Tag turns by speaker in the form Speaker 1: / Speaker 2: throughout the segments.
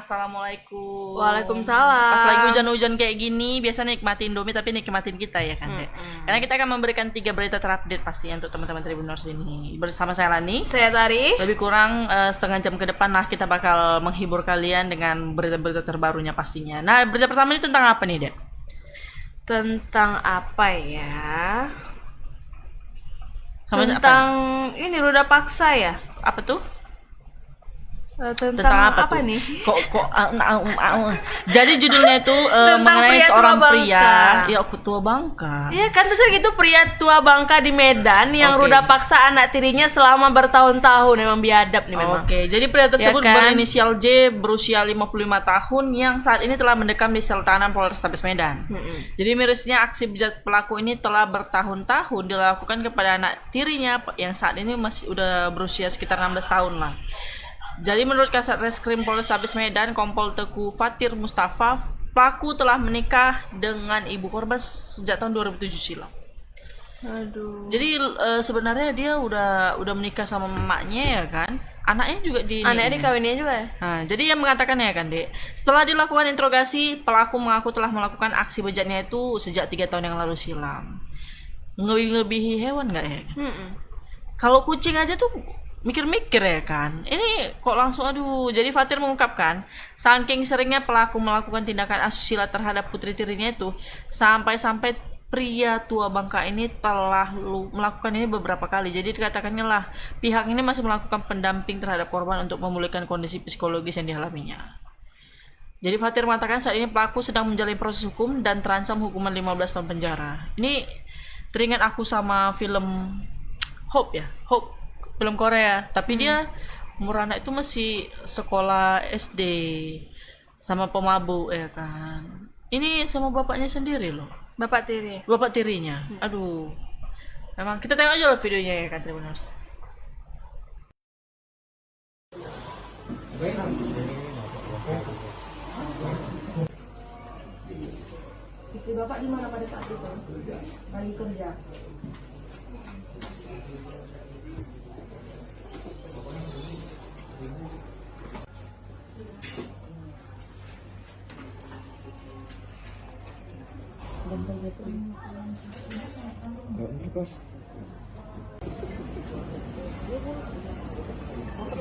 Speaker 1: Assalamualaikum.
Speaker 2: Waalaikumsalam.
Speaker 1: Pas lagi hujan-hujan kayak gini, biasa nikmatin Indomie tapi nikmatin kita ya kan, Dek? Karena kita akan memberikan 3 berita terupdate pastinya untuk teman-teman Tribuners ini. Bersama saya Lani.
Speaker 2: Saya Tari.
Speaker 1: Lebih kurang setengah jam ke depan lah kita bakal menghibur kalian dengan berita-berita terbarunya pastinya. Nah, berita pertama ini tentang apa nih, Dek?
Speaker 2: Tentang apa ya?
Speaker 1: Tentang
Speaker 2: ini ruda paksa ya?
Speaker 1: apa tuh?
Speaker 2: Tentang apa
Speaker 1: tuh?
Speaker 2: nih?
Speaker 1: Jadi judulnya itu mengenai
Speaker 2: pria
Speaker 1: seorang
Speaker 2: tua
Speaker 1: pria,
Speaker 2: Bangka.
Speaker 1: ya tua Bangka.
Speaker 2: Iya kan, terus gitu pria tua Bangka di Medan yang
Speaker 1: Oke.
Speaker 2: ruda paksa anak tirinya selama bertahun-tahun. Emang biadab nih memang.
Speaker 1: Oke, jadi pria tersebut
Speaker 2: Ya kan?
Speaker 1: berinisial J berusia 55 tahun yang saat ini telah mendekam di sel tahanan Polrestabes Medan. Jadi mirisnya aksi bejat pelaku ini telah bertahun-tahun dilakukan kepada anak tirinya yang saat ini masih udah berusia sekitar 16 tahun lah. Jadi menurut Kasat Reskrim Polrestabes Medan, Kompol Teku Fatir Mustafa, pelaku telah menikah dengan ibu korban sejak tahun 2007 silam.
Speaker 2: Aduh.
Speaker 1: Jadi sebenarnya dia udah menikah sama emaknya ya kan? Anaknya juga
Speaker 2: Anaknya dikawinnya juga ya?
Speaker 1: Nah, jadi yang mengatakan ya kan, Dek. Setelah dilakukan interogasi, pelaku mengaku telah melakukan aksi bejatnya itu sejak 3 tahun yang lalu silam. Ngelebihi hewan nggak ya? Kalau kucing aja tuh mikir-mikir ya kan. Ini kok langsung aduh. Jadi Fatir mengungkapkan, saking seringnya pelaku melakukan tindakan asusila terhadap putri tirinya itu, sampai-sampai pria tua Bangka ini telah melakukan ini beberapa kali. Jadi dikatakannya lah, pihak ini masih melakukan pendamping terhadap korban untuk memulihkan kondisi psikologis yang dialaminya. Jadi Fatir mengatakan saat ini pelaku sedang menjalani proses hukum dan terancam hukuman 15 tahun penjara. Ini teringat aku sama film Hope ya, Hope, film Korea. Tapi dia umur anak itu masih sekolah SD sama pemabuk ya kan. Ini sama bapaknya sendiri loh.
Speaker 2: Bapak tiri.
Speaker 1: Bapak tirinya. Aduh. Memang kita tengok aja lah videonya ya kan, Tribuners. Istri bapak di mana pada saat itu? Lagi kerja.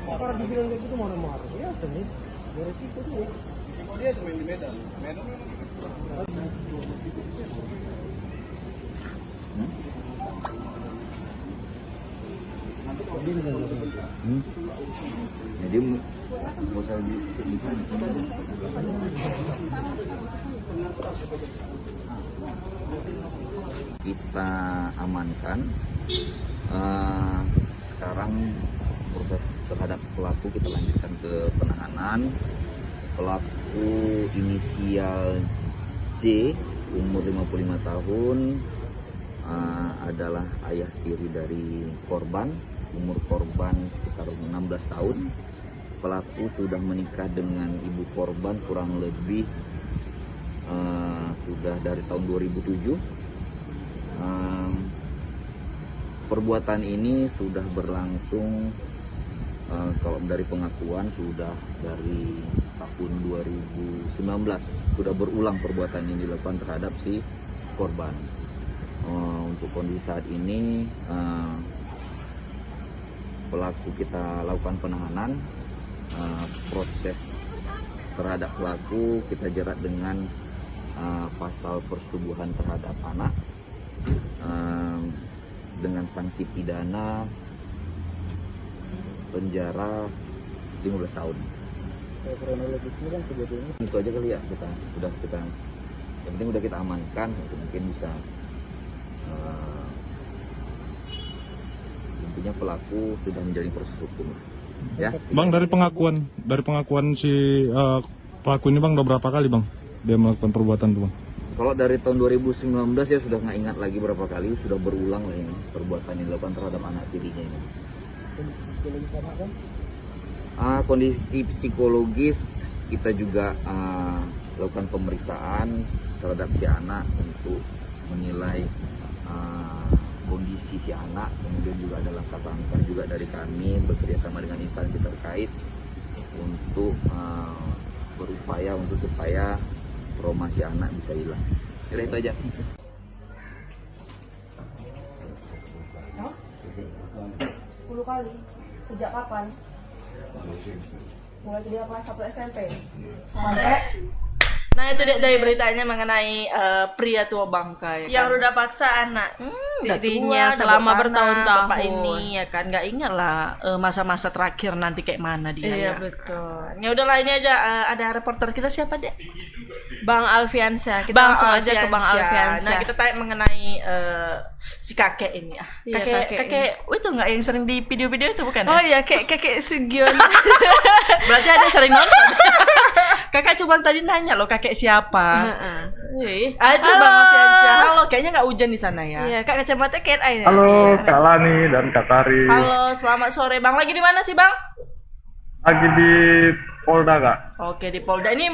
Speaker 3: Kalau dibilang kayak gitu marah-marah, ya seni, beresiko juga. Resiko dia cuma di Medan.
Speaker 4: Jadi bosan di kita amankan. Sekarang proses terhadap pelaku kita lanjutkan ke penahanan. Pelaku inisial J, umur 55 tahun, adalah ayah tiri dari korban. Umur korban sekitar 16 tahun. Pelaku sudah menikah dengan ibu korban kurang lebih sudah dari tahun 2007. Perbuatan ini sudah berlangsung, kalau dari pengakuan sudah dari tahun 2019 sudah berulang perbuatan ini dilakukan terhadap si korban. Untuk kondisi saat ini pelaku kita lakukan penahanan. Proses terhadap pelaku kita jerat dengan pasal persetubuhan terhadap anak dengan sanksi pidana penjara 15 tahun.
Speaker 3: Kronologisnya kan kejadiannya
Speaker 4: Itu aja kali ya, kita yang penting udah kita amankan, mungkin bisa intinya pelaku sudah menjalani proses hukum ya.
Speaker 5: Bang, dari pengakuan si pelaku ini Bang, udah berapa kali Bang dia melakukan perbuatan itu Bang?
Speaker 4: Kalau dari tahun 2019 ya sudah nggak ingat lagi berapa kali, sudah berulang lah ini perbuatan yang dilakukan terhadap anak tirinya ini.
Speaker 3: kondisi psikologis anak kan?
Speaker 4: Kondisi psikologis kita juga lakukan pemeriksaan terhadap si anak untuk menilai kondisi si anak. Kemudian juga ada langkah-langkah juga dari kami bekerjasama dengan instansi terkait untuk berupaya untuk supaya trauma si anak bisa hilang. Kira itu aja.
Speaker 2: 10 kali. Sejak kapan? Mulai dia kelas 1 SMP. Sampai
Speaker 1: Nah itu dia dari beritanya mengenai pria tua bangka ya
Speaker 2: yang
Speaker 1: kan?
Speaker 2: udah paksa anak
Speaker 1: Udah
Speaker 2: dirinya
Speaker 1: tua,
Speaker 2: selama
Speaker 1: udah
Speaker 2: bertahun-tahun.
Speaker 1: bapak ini ya kan, nggak ingat lah masa-masa terakhir nanti kayak mana dia
Speaker 2: Iya
Speaker 1: ya.
Speaker 2: betul.
Speaker 1: Ya udahlah ini aja ada reporter kita siapa deh?
Speaker 2: Bang Alfiansyah. Kita langsung aja ke Bang Alfiansyah.
Speaker 1: Nah kita tanya mengenai si kakek ini ah.
Speaker 2: Iya,
Speaker 1: Kakek itu nggak yang sering di video-video itu bukan?
Speaker 2: Oh
Speaker 1: Ya?
Speaker 2: iya, kakek Sugion.
Speaker 1: Berarti ada yang sering nonton. Kakak cuma tadi nanya loh kakek siapa. Ada
Speaker 2: Halo.
Speaker 1: Bang Alfiansyah. Halo, kayaknya nggak hujan di sana ya.
Speaker 2: Iya, Kak kacamata cat eye.
Speaker 5: Halo Kak Lani dan Kak Tari.
Speaker 1: Halo, selamat sore Bang. Lagi di mana sih Bang?
Speaker 5: Lagi di Polda Kak.
Speaker 1: Oke, di Polda. Ini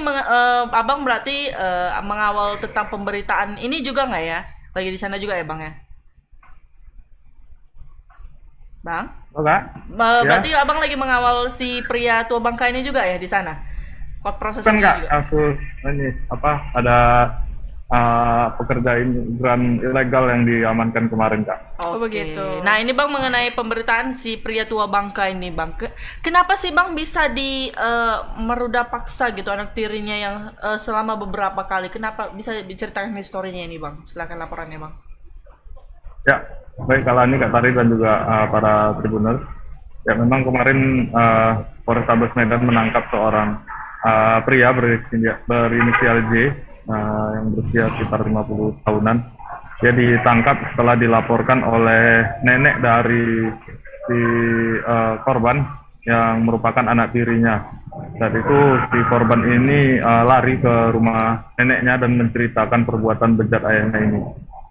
Speaker 1: Abang berarti mengawal tentang pemberitaan ini juga nggak ya? Lagi di sana juga ya Bang ya? Bang?
Speaker 5: Oh Kak?
Speaker 1: Berarti Abang lagi mengawal si pria tua bangka ini juga ya di sana? Kok
Speaker 5: Kan
Speaker 1: prosesnya
Speaker 5: Kak,
Speaker 1: juga?
Speaker 5: aku ini ada pekerja imigran ilegal yang diamankan kemarin Kak.
Speaker 2: Oh,
Speaker 1: Oke.
Speaker 2: begitu.
Speaker 1: Nah ini Bang mengenai pemberitaan si pria tua bangka ini Bang. Kenapa sih Bang bisa di meruda paksa gitu anak tirinya yang selama beberapa kali? Kenapa bisa diceritakan historinya ini Bang? Silakan laporannya Bang.
Speaker 5: Ya, baik Kak Lani, Kak Tari dan juga para tribuners. Ya memang kemarin Polrestabes Medan menangkap seorang pria berinisial J yang berusia sekitar 50 tahunan. Dia ditangkap setelah dilaporkan oleh nenek dari si korban yang merupakan anak tirinya. Saat itu si korban ini lari ke rumah neneknya dan menceritakan perbuatan bejat ayahnya ini.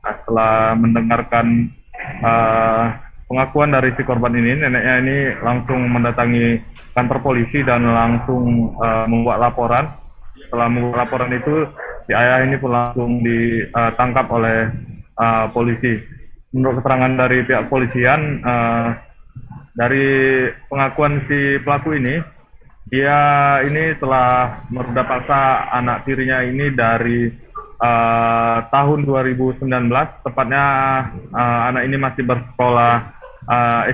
Speaker 5: Nah, setelah mendengarkan pengakuan dari si korban ini, neneknya ini langsung mendatangi kantor polisi dan langsung membuat laporan. Setelah membuat laporan itu, si ayah ini pun langsung ditangkap oleh polisi. Menurut keterangan dari pihak polisian, dari pengakuan si pelaku ini, dia ini telah meruda paksa anak tirinya ini dari tahun 2019, tepatnya anak ini masih bersekolah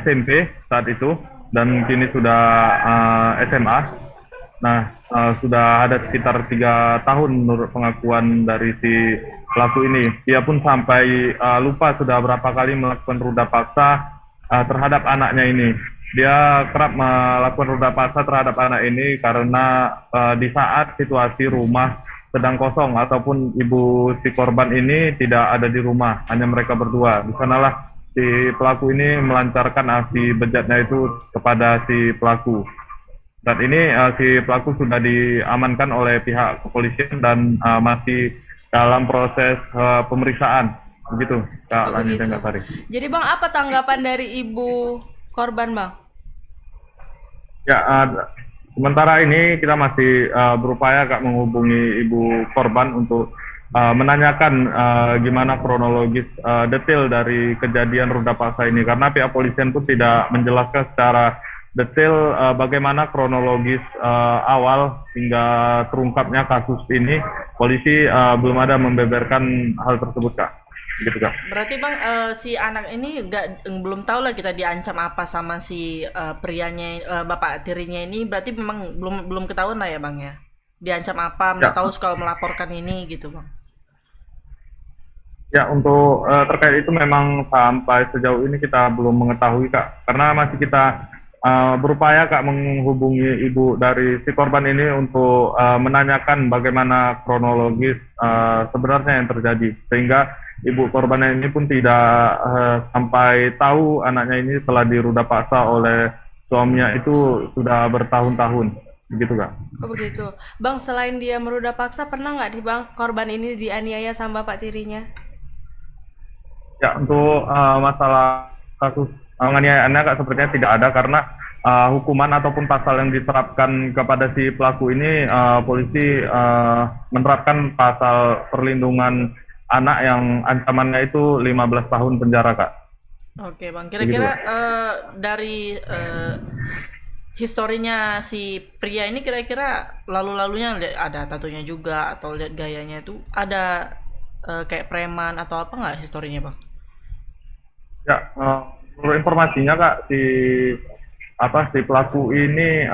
Speaker 5: SMP saat itu dan kini sudah SMA. Nah, sudah ada sekitar 3 tahun menurut pengakuan dari si pelaku ini. Dia pun sampai lupa sudah berapa kali melakukan ruda paksa terhadap anaknya ini. Dia kerap melakukan ruda paksa terhadap anak ini karena di saat situasi rumah sedang kosong ataupun ibu si korban ini tidak ada di rumah, hanya mereka berdua. Di sanalah si pelaku ini melancarkan aksi bejatnya itu kepada si pelaku. Saat ini si pelaku sudah diamankan oleh pihak kepolisian dan masih dalam proses pemeriksaan. Begitu, Kak Lani dan Kak Tari.
Speaker 2: Jadi Bang, apa tanggapan dari ibu korban Bang?
Speaker 5: Ya, sementara ini kita masih berupaya Kak menghubungi ibu korban untuk menanyakan gimana kronologis detail dari kejadian ruda paksa ini, karena pihak polisian pun tidak menjelaskan secara detail bagaimana kronologis awal hingga terungkapnya kasus ini. Polisi belum ada membeberkan hal tersebut Kak. Gitu Kak.
Speaker 1: Berarti Bang si anak ini belum tahu lah kita diancam apa sama si prianya bapak tirinya ini. Berarti memang belum ketahuan lah ya Bang ya. Diancam apa? Nggak tahu kalau melaporkan ini gitu Bang.
Speaker 5: Ya, untuk terkait itu memang sampai sejauh ini kita belum mengetahui Kak, karena masih kita berupaya Kak menghubungi ibu dari si korban ini untuk menanyakan bagaimana kronologis sebenarnya yang terjadi, sehingga ibu korban ini pun tidak sampai tahu anaknya ini telah diruda paksa oleh suaminya itu sudah bertahun-tahun, begitu Kak.
Speaker 2: Oh begitu. Bang, selain dia meruda paksa, pernah nggak di Bang korban ini dianiaya sama bapak tirinya?
Speaker 5: Ya, untuk masalah kasus penganiayaannya Kak sepertinya tidak ada, karena hukuman ataupun pasal yang diterapkan kepada si pelaku ini, polisi menerapkan pasal perlindungan anak yang ancamannya itu 15 tahun penjara Kak.
Speaker 1: Oke Bang, kira-kira dari historinya si pria ini kira-kira lalu-lalunya ada tatonya juga atau lihat gayanya itu ada kayak preman atau apa nggak historinya bang?
Speaker 5: Ya, menurut informasinya Kak, si pelaku ini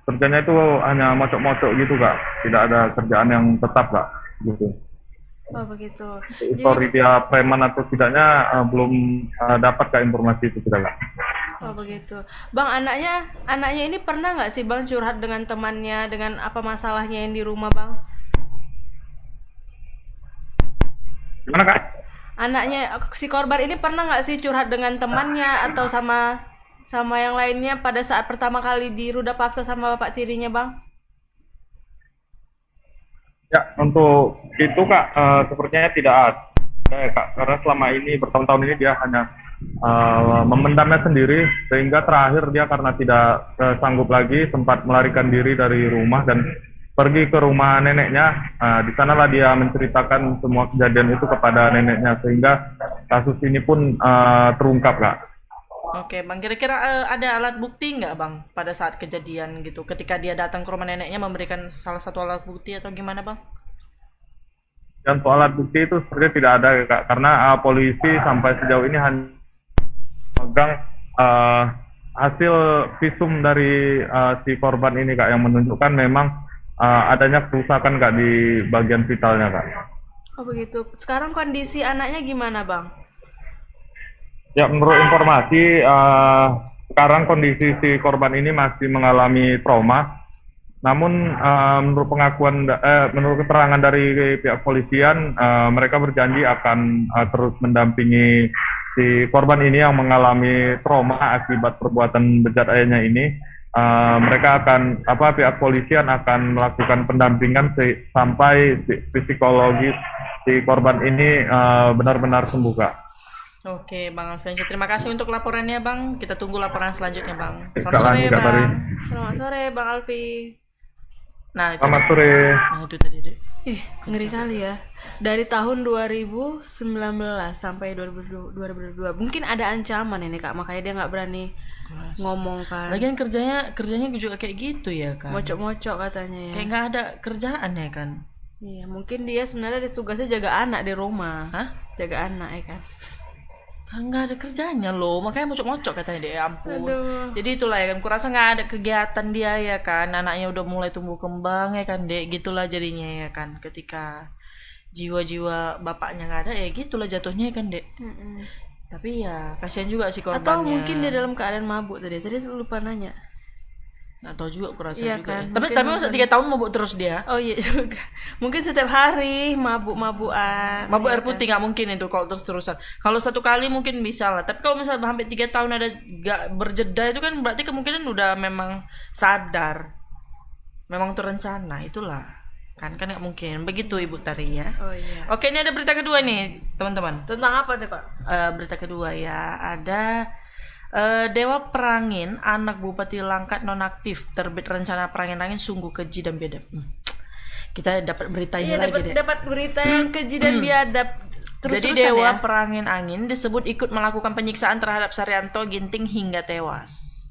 Speaker 5: kerjanya itu hanya mocok-mocok gitu Kak, tidak ada kerjaan yang tetap Kak, gitu.
Speaker 2: Oh begitu.
Speaker 5: Histori dia preman atau tidaknya belum dapat Kak informasi itu tidak Kak.
Speaker 2: Oh begitu. Bang, anaknya ini pernah nggak sih Bang curhat dengan temannya dengan apa masalahnya yang di rumah Bang?
Speaker 5: Gimana Kak?
Speaker 2: Anaknya si korban ini pernah nggak sih curhat dengan temannya atau sama yang lainnya pada saat pertama kali diruda paksa sama bapak tirinya Bang?
Speaker 5: Ya, untuk itu Kak, sepertinya tidak ada ya Kak, karena selama ini bertahun-tahun ini dia hanya memendamnya sendiri, sehingga terakhir dia karena tidak sanggup lagi sempat melarikan diri dari rumah dan pergi ke rumah neneknya. Di sanalah dia menceritakan semua kejadian itu kepada neneknya, sehingga kasus ini pun terungkap Kak.
Speaker 1: Oke bang, kira-kira ada alat bukti nggak bang pada saat kejadian gitu, ketika dia datang ke rumah neneknya memberikan salah satu alat bukti atau gimana bang?
Speaker 5: Dan soal alat bukti itu sebenarnya tidak ada Kak, karena polisi sampai sejauh ini hanya memegang hasil visum dari si korban ini Kak, yang menunjukkan memang adanya kerusakan Kak di bagian vitalnya Kak.
Speaker 2: Oh begitu. Sekarang kondisi anaknya gimana Bang?
Speaker 5: Ya, menurut informasi sekarang kondisi si korban ini masih mengalami trauma. Namun menurut keterangan dari pihak polisian, mereka berjanji akan terus mendampingi si korban ini yang mengalami trauma akibat perbuatan bejat ayahnya ini. Pihak polisian akan melakukan pendampingan sampai psikologis si korban ini benar-benar sembuh Kak.
Speaker 1: Oke Bang Alfiansyah, terima kasih untuk laporannya Bang. Kita tunggu laporan selanjutnya Bang.
Speaker 5: Selamat
Speaker 1: Selamat sore Bang.
Speaker 2: Selamat sore Bang Alfi.
Speaker 1: Nah, itu,
Speaker 5: Selamat sore.
Speaker 1: nah itu tadi deh.
Speaker 2: Ngeri kali ya. Dari tahun 2019 sampai 2022. Mungkin ada ancaman ini Kak, makanya dia nggak berani ngomong kan.
Speaker 1: Lagian kerjanya juga kayak gitu ya kan.
Speaker 2: Mocok-mocok katanya ya.
Speaker 1: Kayak nggak ada kerjaan ya kan.
Speaker 2: Iya, mungkin dia sebenarnya tugasnya jaga anak di rumah.
Speaker 1: Hah?
Speaker 2: Jaga anak ya kan.
Speaker 1: Nggak ada kerjanya loh, makanya mocok-mocok katanya deh, ya ampun.
Speaker 2: Aduh.
Speaker 1: Jadi itulah ya kan, kurasa nggak ada kegiatan dia ya kan, anaknya udah mulai tumbuh kembang ya kan dek, gitulah jadinya ya kan, ketika jiwa-jiwa bapaknya nggak ada ya gitulah jatuhnya ya kan dek. Tapi ya kasihan juga sih korbannya.
Speaker 2: Atau mungkin dia dalam keadaan mabuk tadi lupa nanya.
Speaker 1: Nggak tahu juga, kurasa
Speaker 2: Iya
Speaker 1: juga
Speaker 2: kan,
Speaker 1: ya. Tapi masa 3 tahun mabuk terus dia?
Speaker 2: Oh iya juga. Mungkin setiap hari mabuk-mabukan.
Speaker 1: Mabuk
Speaker 2: ya
Speaker 1: air
Speaker 2: kan?
Speaker 1: putih nggak mungkin itu kalau terus-terusan. Kalau 1 kali mungkin bisa lah. Tapi kalau misalnya hampir 3 tahun ada nggak berjeda itu kan berarti kemungkinan udah memang sadar, memang terencana, itulah kan nggak mungkin begitu Ibu Tari ya.
Speaker 2: Oh iya.
Speaker 1: Oke, ini ada berita kedua nih teman-teman.
Speaker 2: Tentang apa tuh Pak?
Speaker 1: Berita kedua ya ada Dewa Perangin, anak Bupati Langkat nonaktif, terbit rencana perangin angin sungguh keji dan biadab. Kita dapat berita ini
Speaker 2: Iya,
Speaker 1: lagi deh.
Speaker 2: dapat berita yang keji dan biadab.
Speaker 1: Jadi Dewa Perangin Angin disebut ikut melakukan penyiksaan terhadap Saryanto Ginting hingga tewas.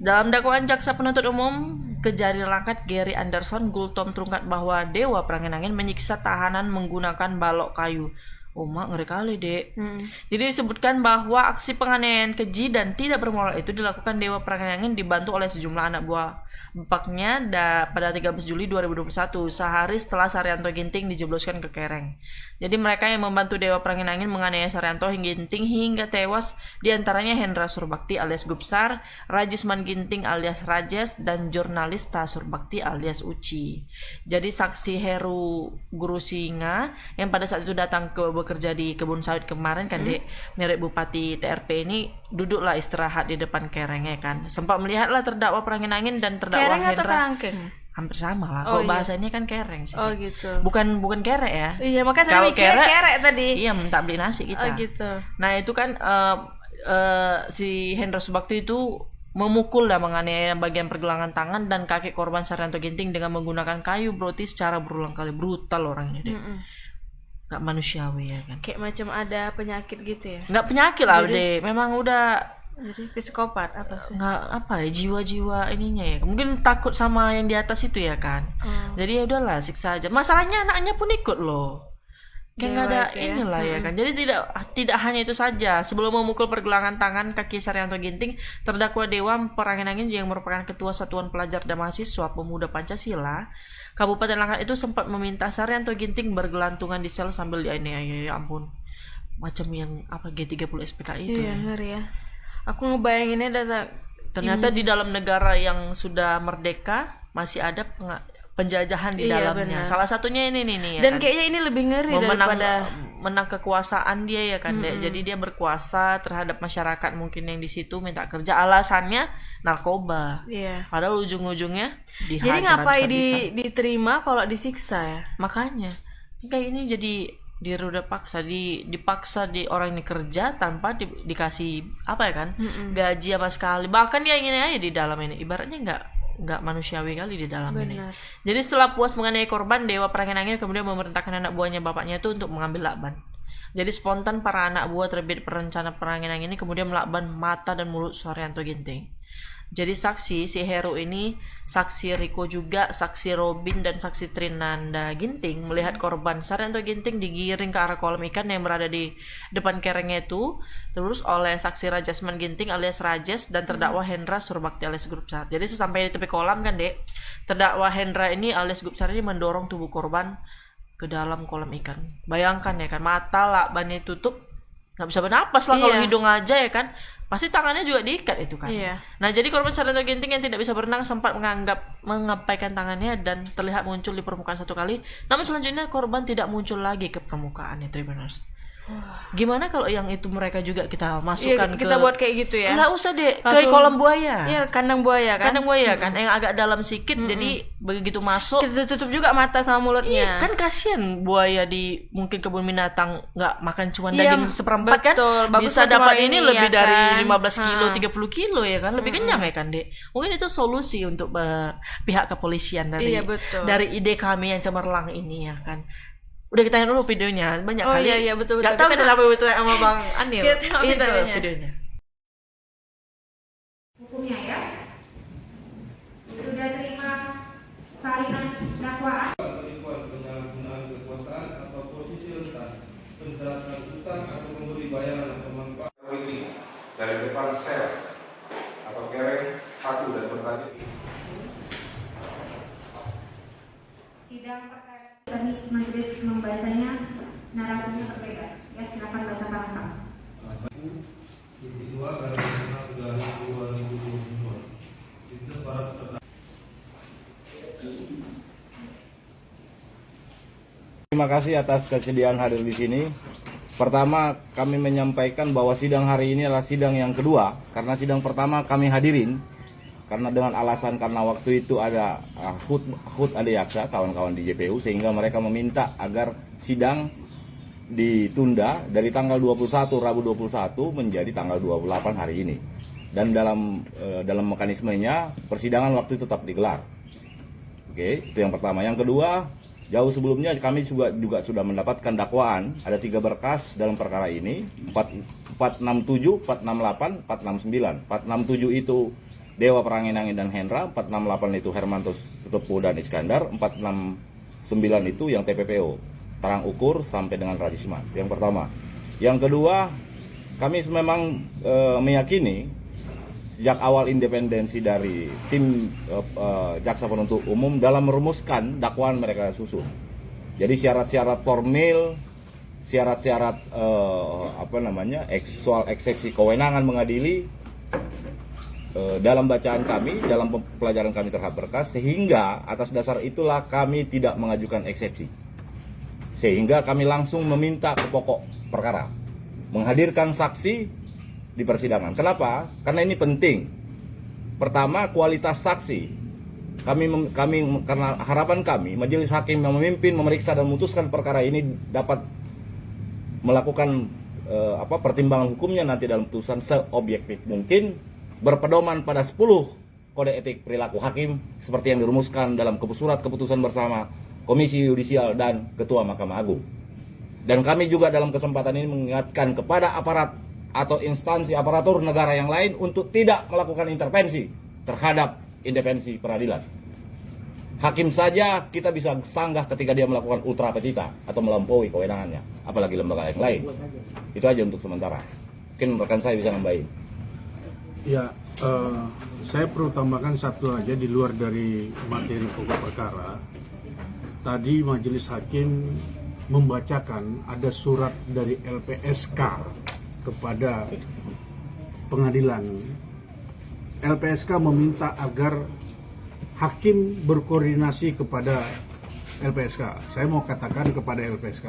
Speaker 1: Dalam dakwaan jaksa penuntut umum, Kejari Langkat Gary Anderson Gultom terungkap bahwa Dewa Perangin Angin menyiksa tahanan menggunakan balok kayu. Oh mak, ngeri kali dek. Jadi disebutkan bahwa aksi penganiayaan keji dan tidak bermoral itu dilakukan Dewa Perangin Angin dibantu oleh sejumlah anak buah bapaknya pada 13 Juli 2021, sehari setelah Saryanto Ginting dijebloskan ke kereng. Jadi mereka yang membantu Dewa Perangin Angin menganiaya Saryanto Ginting hingga tewas, diantaranya Hendra Surbakti alias Gupsar, Rajisman Ginting alias Rajes, dan jurnalis Surbakti alias Uci. Jadi saksi Heru Guru Singa yang pada saat itu datang bekerja di kebun sawit kemarin kan dek, mirip Bupati TRP ini duduklah istirahat di depan kerengnya kan. Sempat melihatlah terdakwa Perangin Angin dan terdakwa
Speaker 2: kereng atau
Speaker 1: Hendra.
Speaker 2: kerangkeng?
Speaker 1: Hampir sama lah.
Speaker 2: Oh,
Speaker 1: Kalau
Speaker 2: iya.
Speaker 1: bahasanya kan kereng sih.
Speaker 2: Oh gitu.
Speaker 1: Bukan kerek ya.
Speaker 2: Iya, makanya
Speaker 1: Kalau
Speaker 2: tadi mikirnya
Speaker 1: kerek-
Speaker 2: kerek tadi.
Speaker 1: Iya, minta beli nasi kita.
Speaker 2: Oh gitu.
Speaker 1: Nah itu kan si Hendra Subakti itu memukul dan menganiaya bagian pergelangan tangan dan kaki korban Saryanto Ginting dengan menggunakan kayu broti secara berulang kali. Brutal orangnya deh. Gak manusiawi ya kan.
Speaker 2: Kayak macam ada penyakit gitu ya.
Speaker 1: Nggak penyakit lah deh. Memang udah
Speaker 2: Jadi psikopat apa sih?
Speaker 1: nggak apa ya, jiwa-jiwa ininya ya, mungkin takut sama yang di atas itu ya kan. Jadi ya udahlah, siksa aja. Masalahnya anaknya pun ikut loh, kayak nggak ada
Speaker 2: Dewa itu ya.
Speaker 1: inilah ya kan. Jadi tidak hanya itu saja. Sebelum memukul pergelangan tangan kaki Saryanto Ginting, terdakwa Dewa Parangin-Angin yang merupakan ketua Satuan Pelajar dan Mahasiswa Pemuda Pancasila Kabupaten Langkat itu sempat meminta Saryanto Ginting bergelantungan di sel sambil dianiaya. Ya ampun, macam yang apa G30 SPKI itu
Speaker 2: Iya,
Speaker 1: ya.
Speaker 2: ngeri ya. Aku ngebayanginnya
Speaker 1: Ternyata di dalam negara yang sudah merdeka masih ada penjajahan di
Speaker 2: Iya,
Speaker 1: dalamnya.
Speaker 2: benar.
Speaker 1: Salah satunya ini nih ya
Speaker 2: dan
Speaker 1: kan.
Speaker 2: kayaknya ini lebih ngeri
Speaker 1: menang kekuasaan dia ya kan, Dek. Jadi dia berkuasa terhadap masyarakat mungkin yang di situ minta kerja, alasannya narkoba.
Speaker 2: Iya.
Speaker 1: Padahal ujung-ujungnya dihajar
Speaker 2: Jadi ngapain
Speaker 1: habis-habisan.
Speaker 2: diterima kalau disiksa ya?
Speaker 1: Makanya kayak ini jadi diruda paksa, dipaksa di orang ini kerja tanpa dikasih apa ya kan, gaji sama sekali. Bahkan dia ingin aja di dalam ini, ibaratnya nggak manusiawi kali di dalam ini.
Speaker 2: Benar.
Speaker 1: Jadi setelah puas mengenai korban, Dewa Parangin-Angin kemudian memerintahkan anak buahnya bapaknya itu untuk mengambil lakban. Jadi spontan para anak buah terbit perencana Parangin-Angin ini kemudian melakban mata dan mulut Saryanto Ginting. Jadi saksi si Heru ini, saksi Riko juga, saksi Robin dan saksi Trinanda Ginting melihat korban Saryanto Ginting digiring ke arah kolam ikan yang berada di depan kerengnya itu, terus oleh saksi Rajasman Ginting alias Rajes dan terdakwa Hendra Surbakti alias Grup Sar. Jadi sesampai di tepi kolam kan, Dek, terdakwa Hendra ini alias Grup Sar ini mendorong tubuh korban ke dalam kolam ikan. Bayangkan ya kan, mata lakbannya tutup, nggak bisa bernapas lah. Kalau
Speaker 2: Iya.
Speaker 1: hidung aja ya kan, pasti tangannya juga diikat itu kan.
Speaker 2: Iya.
Speaker 1: Nah, jadi korban Saryanto Ginting yang tidak bisa berenang sempat mengapaikan tangannya dan terlihat muncul di permukaan satu kali. Namun selanjutnya korban tidak muncul lagi ke permukaan ya, Tribuners. Gimana kalau yang itu mereka juga kita masukkan
Speaker 2: Iya, kita buat kayak gitu ya.
Speaker 1: Nggak usah deh, ke
Speaker 2: Langsung-
Speaker 1: kolam buaya.
Speaker 2: Iya, kandang buaya kan.
Speaker 1: Kandang buaya kan, yang agak dalam sedikit, jadi begitu masuk.
Speaker 2: Kita tutup juga mata sama mulutnya.
Speaker 1: Kan kasihan buaya di mungkin kebun binatang nggak makan cuma
Speaker 2: Iya,
Speaker 1: daging seperempat kan,
Speaker 2: betul. Bagus
Speaker 1: bisa
Speaker 2: kan sama
Speaker 1: dapat ini
Speaker 2: ini,
Speaker 1: lebih
Speaker 2: ya
Speaker 1: dari
Speaker 2: kan?
Speaker 1: 15 kilo,
Speaker 2: Ha.
Speaker 1: 30 kilo ya kan, lebih kenyang ya kan, Dek. Mungkin itu solusi untuk pihak kepolisian dari
Speaker 2: Iya, betul.
Speaker 1: dari ide kami yang cemerlang ini ya kan. Udah kita tengok dulu videonya, banyak
Speaker 2: Oh,
Speaker 1: kali.
Speaker 2: iya, betul,
Speaker 1: Nggak
Speaker 2: betul.
Speaker 1: tahu
Speaker 2: Kita-
Speaker 1: kenapa betul sama Bang Anil.
Speaker 2: Kita tengok
Speaker 1: Ini tengok
Speaker 2: videonya.
Speaker 1: videonya.
Speaker 6: Hukumnya ya, sudah terima salinan dakwaan.
Speaker 7: Penipuan, penyalahgunaan kekuasaan atau posisi rentan, penjelasan utang atau memberi bayaran atau manfaat.
Speaker 8: Ini dari depan sel atau kereng satu dan bertanding.
Speaker 6: Sidang perkara kami majelis membacanya, narasinya berbeda. Ya, silakan baca lengkap.
Speaker 7: Kedua dari 2022. Itu para peserta.
Speaker 9: Terima kasih atas kesediaan hadir di sini. Pertama, kami menyampaikan bahwa sidang hari ini adalah sidang yang kedua, karena sidang pertama kami hadirin karena dengan alasan karena waktu itu ada HUT ada yaksa kawan-kawan di JPU, sehingga mereka meminta agar sidang ditunda dari tanggal 21 Rabu 21 menjadi tanggal 28 hari ini. Dan dalam mekanismenya persidangan waktu itu tetap digelar. Oke, itu yang pertama. Yang kedua, jauh sebelumnya kami juga sudah mendapatkan dakwaan, ada 3 berkas dalam perkara ini, 467, 468, 469. 467 itu Dewa Parangin-Angin dan Hendra, 468 itu Hermanto Sutopo dan Iskandar, 469 itu yang TPPO, Tarang Ukur sampai dengan Rajisman. Yang pertama. Yang kedua, kami memang meyakini sejak awal independensi dari tim jaksa penuntut umum dalam merumuskan dakwaan mereka susun. Jadi syarat-syarat formil, syarat-syarat soal eksepsi kewenangan mengadili dalam bacaan kami, dalam pelajaran kami terhadap berkas, sehingga atas dasar itulah kami tidak mengajukan eksepsi. Sehingga kami langsung meminta ke pokok perkara, menghadirkan saksi di persidangan. Kenapa? Karena ini penting. Pertama, kualitas saksi. Karena harapan kami, majelis hakim yang memimpin, memeriksa dan memutuskan perkara ini dapat melakukan pertimbangan hukumnya nanti dalam putusan seobjektif mungkin, berpedoman pada 10 kode etik perilaku hakim seperti yang dirumuskan dalam surat keputusan bersama Komisi Yudisial dan Ketua Mahkamah Agung. Dan kami juga dalam kesempatan ini mengingatkan kepada aparat atau instansi aparatur negara yang lain untuk tidak melakukan intervensi terhadap independensi peradilan. Hakim saja kita bisa sanggah ketika dia melakukan ultra petita atau melampaui kewenangannya, apalagi lembaga yang lain. Itu aja untuk sementara. Mungkin rekan saya bisa nambahin.
Speaker 10: Ya, saya perlu tambahkan satu aja di luar dari materi pokok perkara. Tadi majelis hakim membacakan ada surat dari LPSK kepada pengadilan. LPSK meminta agar hakim berkoordinasi kepada LPSK. Saya mau katakan kepada LPSK,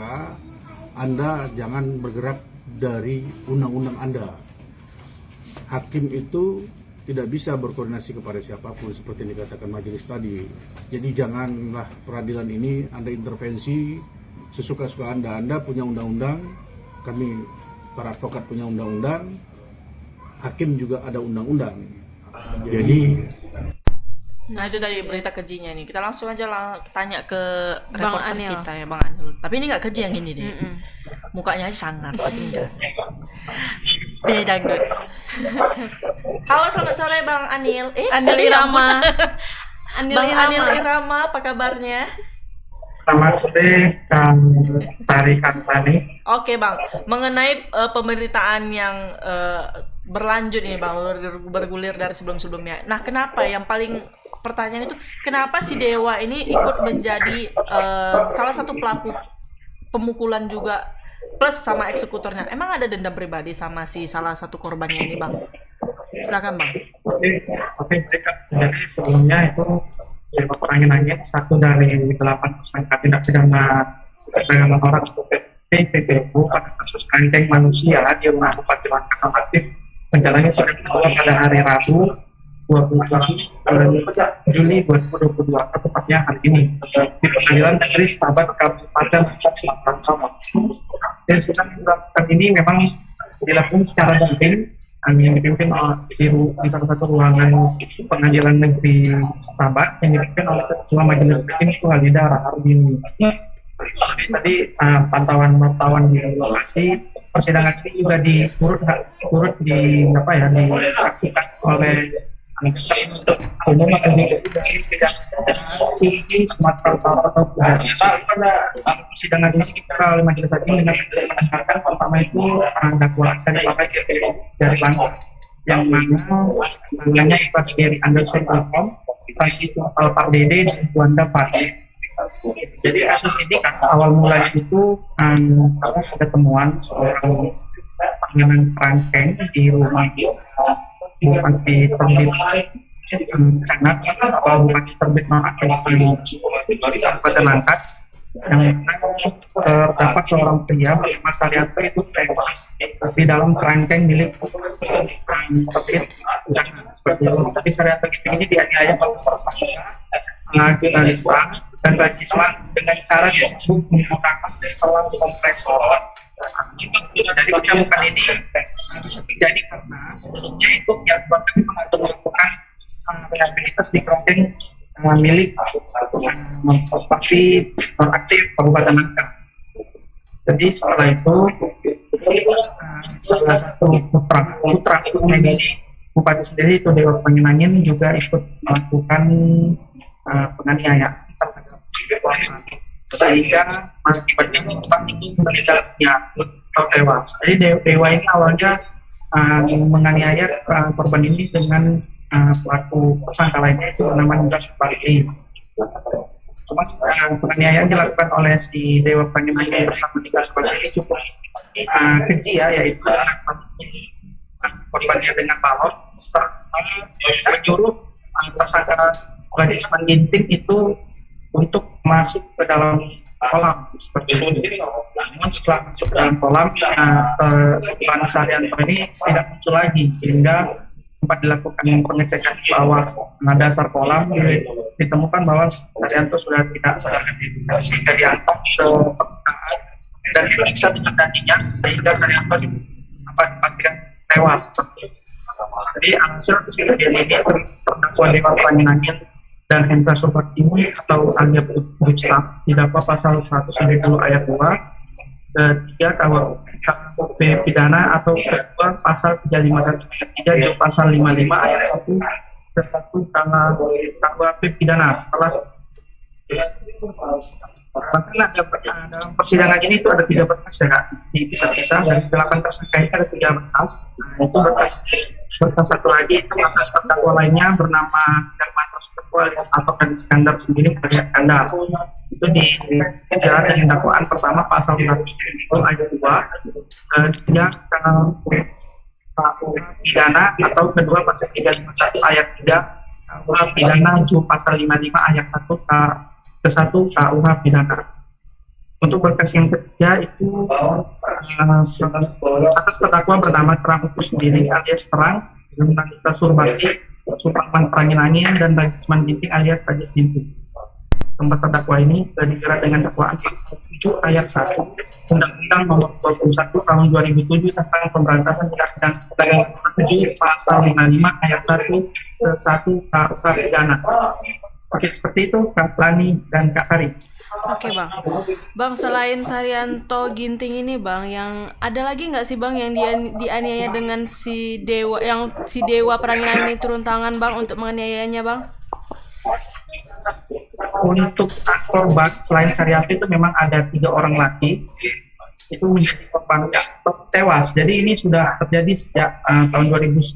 Speaker 10: Anda jangan bergerak dari undang-undang Anda. Hakim itu tidak bisa berkoordinasi kepada siapapun seperti yang dikatakan majelis tadi. Jadi janganlah peradilan ini Anda intervensi sesuka-suka Anda. Anda punya undang-undang, kami para advokat punya undang-undang, hakim juga ada undang-undang. Jadi
Speaker 1: Nah itu dari berita kejinya nih. Kita langsung aja tanya ke
Speaker 2: Bang
Speaker 1: reporter
Speaker 2: Anil.
Speaker 1: kita ya, Bang Anil. Tapi ini nggak keji yang ini deh. Mukanya aja sangar, tapi enggak. Ini dangdut. Halo, selamat sore Bang Anil.
Speaker 2: Anil Irama.
Speaker 1: Bang Anil Irama, apa kabarnya?
Speaker 11: Selamat sore, Kang Tari Kantani.
Speaker 1: Oke Bang, mengenai pemberitaan yang berlanjut ini Bang, bergulir dari sebelum-sebelumnya. Nah kenapa yang paling pertanyaan itu, kenapa si Dewa ini ikut menjadi salah satu pelaku pemukulan juga plus sama eksekutornya? Emang ada dendam pribadi sama si salah satu korbannya ini Bang? Silakan Bang.
Speaker 11: Oke, baik. Jadi sebelumnya itu Dewa Perangin-Angin, satu dari 8 tersangka tindak pidana perdagangan orang atau PPDU pada kasus kerangkeng manusia di rumah Bupati Langkat Normatif. Rencananya sudah dibawa pada hari Rabu 22 Juli 2022, tepatnya hari ini di Pengadilan Negeri Stabat Kabupaten Sumatera Selatan. Dan sidang dilakukan ini memang dilakukan secara daring, yang dipimpin di salah satu ruangan Pengadilan Negeri Stabat yang dipimpin oleh Ketua Majelis Hakim Walida Rahardini. Tadi pantauan wartawan di lokasi persidangan ini juga turut disaksikan oleh untuk umum atau dari bidang tinggi Sumatera Utara atau persidangan ini kita oleh majelis hakim dengan mendengarkan pertama itu dakwaan dan pakai jari langkah yang mana namanya itu dari Anderson Alkom, Fasih Pak Dede dan Wanda Pak. Jadi kasus ini kan awal mulanya itu ada temuan seorang penganan kerangkeng di rumah Bupati Terbit sangat Bupati Terbit Kabupaten Langkat yang terdapat seorang pria bernama Saryanto itu tewas di dalam kerangkeng milik Terbit seperti itu. Tapi Saryanto ini dianiaya oleh jurnalista dan Bajiswan dengan cara disebut menggunakan selang kompresor. Jadi pencabutan ini bisa terjadi karena sebelumnya itu yang kami melakukan rehabilitas di kerangkeng milik Bupati Nonaktif Kabupaten Langkat. Jadi setelah itu salah satu putra dari Bupati sendiri itu Dewa Perangin-Angin juga ikut melakukan penganiayaan terhadap sehingga akibatnya korban itu meninggal dunia atau tewas. Jadi Dewa ini awalnya menganiaya korban ini dengan pelaku tersangka lainnya itu bernama Nura Suparti. Cuma penganiayaan dilakukan oleh si Dewa Perangin-Angin bersama Nura Suparti ini cukup keji ya, yaitu korbannya dengan balon menyuruh tersangka Bajisman Ginting itu untuk masuk ke dalam kolam seperti itu. Namun setelah masuk ke dalam kolam, Bang Saryanto ini tidak muncul lagi, sehingga sempat dilakukan pengecekan di bawah dasar kolam, ditemukan bahwa Saryanto sudah tidak sadarkan diri, sehingga diangkat ke permukaan dan diperiksa dengan dadinya, sehingga Saryanto dipastikan tewas. Jadi hasil kejadian ini terdakwa Dewa Perangin-Angin dan Hendra Supartini atau alias Bujsa didakwa pasal 190 ayat 2 ketiga KUHP pidana atau kedua pasal 351 ayat 3 pasal 55 ayat 1 ke 1 KUHP pidana. Setelah bahkan dalam persidangan ini itu ada 3 berkas ya Kak, dipisah-pisah dari 8 tersangka itu ada 3 berkas. Itu berkas satu lagi itu atas terdakwa lainnya bernama Darman Rosberto alias atau Kadis Iskandar sendiri alias Iskandar. Itu dijerat dengan dakwaan pertama pasal 1 ayat 2, ketiga pidana atau kedua pasal 351 ayat 3 pidana pasal 55 ayat 1 ke 1 KUH pidana. Untuk berkas yang ketiga itu atas terdakwa bernama Terang Utus sendiri alias Terang, Nagita Surbakti, Supratman Prangin-Angin, dan Ragisman Ginting alias Ragis Ginting. Keempat terdakwa ini dijerat dengan dakwaan pasal 7 ayat 1 Undang-Undang Nomor 21 Tahun 2007 tentang Pemberantasan Tindak Pidana Perdagangan 7 pasal 55 ayat 1 ke 1 KUH pidana. Oke, seperti itu Kak Lani dan Kak Sari.
Speaker 2: Oke Bang. Bang, selain Saryanto Ginting ini Bang, yang ada lagi nggak sih Bang yang dianiaya dengan si Dewa Prangin-Angin ini turun tangan Bang untuk menganiayanya Bang?
Speaker 11: Untuk korban selain Saryanto itu memang ada 3 orang laki itu menjadi korban tewas. Jadi ini sudah terjadi sejak tahun 2009